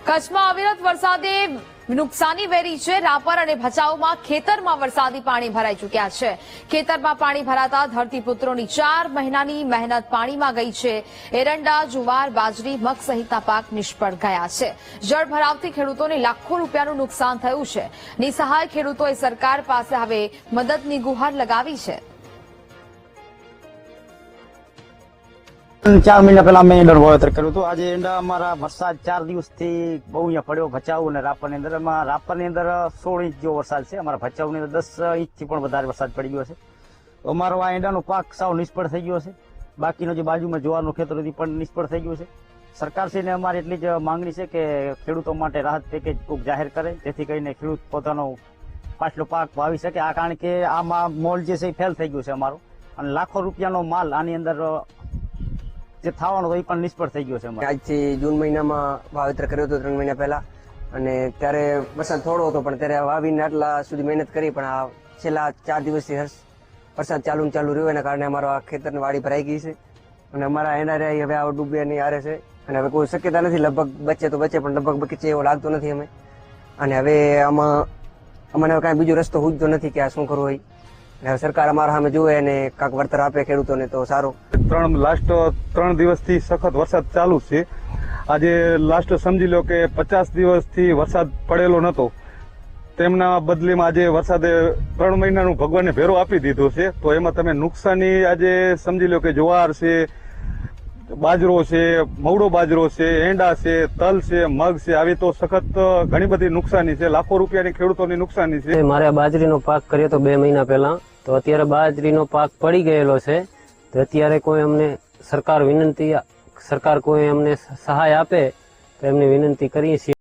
કચ્છમાં અવિરત વરસાદે નુકસાની વેરી છે। રાપર અને ભચાઉમાં ખેતરમાં વરસાદી પાણી ભરાઈ ચૂક્યા છે। ખેતરમાં પાણી ભરાતા ધરતીપુત્રોની 4 મહિનાની મહેનત પાણીમાં ગઈ છે। એરંડા, જુવાર, બાજરી, મગ સહિતના પાક નિષ્ફળ ગયા છે। જળભરાવથી ખેડૂતોને લાખો રૂપિયાનું નુકસાન થયું છે। નિસહાય ખેડૂતોએ સરકાર પાસે હવે મદદની ગુહાર લગાવી છે। 4 મહિના પહેલા મેં એંડાનું વાવેતર કર્યું હતું। આજે એંડા અમારા વરસાદ 4 દિવસથી બહુ અહીંયા પડ્યો। ભચાઉ અને રાપરની અંદર રાપરની અંદર 16 ઇંચ જેવો વરસાદ છે। અમારા ભચાઉની અંદર 10 ઇંચથી પણ વધારે વરસાદ પડી ગયો છે। તો અમારો આ એંડાનો પાક સાવ નિષ્ફળ થઈ ગયો છે। બાકીનો જે બાજુમાં જુવારનું ખેતર હતું પણ નિષ્ફળ થઈ ગયું છે। સરકારશ્રીને અમારી એટલી જ માંગણી છે કે ખેડૂતો માટે રાહત પેકેજ કોઈક જાહેર કરે, જેથી કરીને ખેડૂત પોતાનો પાછલો પાક વાવી શકે। આ કારણ કે આમાં મોલ જે છે એ ફેલ થઈ ગયું છે અમારું, અને લાખો રૂપિયાનો માલ આની અંદર જે થવાનો હતો એ પણ નિષ્ફળ થઈ ગયો છે। આજથી જૂન મહિનામાં વાવેતર કર્યું હતું 3 મહિના પહેલા, અને ત્યારે વરસાદ થોડો હતો પણ ત્યારે વાવીને આટલા સુધી મહેનત કરી, પણ આ છેલ્લા 4 દિવસથી વરસાદ ચાલુ રહ્યો એના કારણે અમારો આ ખેતરની વાડી ભરાઈ ગઈ છે, અને અમારા એનઆરઆઈ હવે આ ડૂબ્યાની આરે છે, અને હવે કોઈ શક્યતા નથી। લગભગ બચે તો બચે, પણ લગભગ બચે એવો લાગતો નથી અમે, અને હવે આમાં અમને કાંઈ બીજો રસ્તો સૂઝતો નથી કે આ શું કરવું હોય। સરકાર અમારા સામે જોવે અને કાંક વળતર આપે ખેડૂતોને તો સારું। લાસ્ટ 3 દિવસથી સખત વરસાદ ચાલુ છે। આજે લાસ્ટ સમજી લો કે 50 દિવસથી વરસાદ પડેલો નતો, તેમના બદલીમાં આજે વરસાદે 3 મહિનાનું ભગવાને ભેરો આપી દીધો છે। તો એમાં તમે નુકસાની આજે સમજી લો કે જુવાર છે, બાજરો છે, મવડો બાજરો છે, એંડા છે, તલ છે, મગ છે, આવી તો સખત ઘણી બધી નુકસાની છે। લાખો રૂપિયાની ખેડૂતોની નુકસાની છે। મારે બાજરીનો પાક કર્યો તો 2 મહિના પહેલા, તો અત્યારે બાજરીનો પાક પડી ગયેલો છે। તો અત્યારે કોઈ અમને સરકાર કોઈ અમને સહાય આપે તો એમને વિનંતી કરીએ છીએ।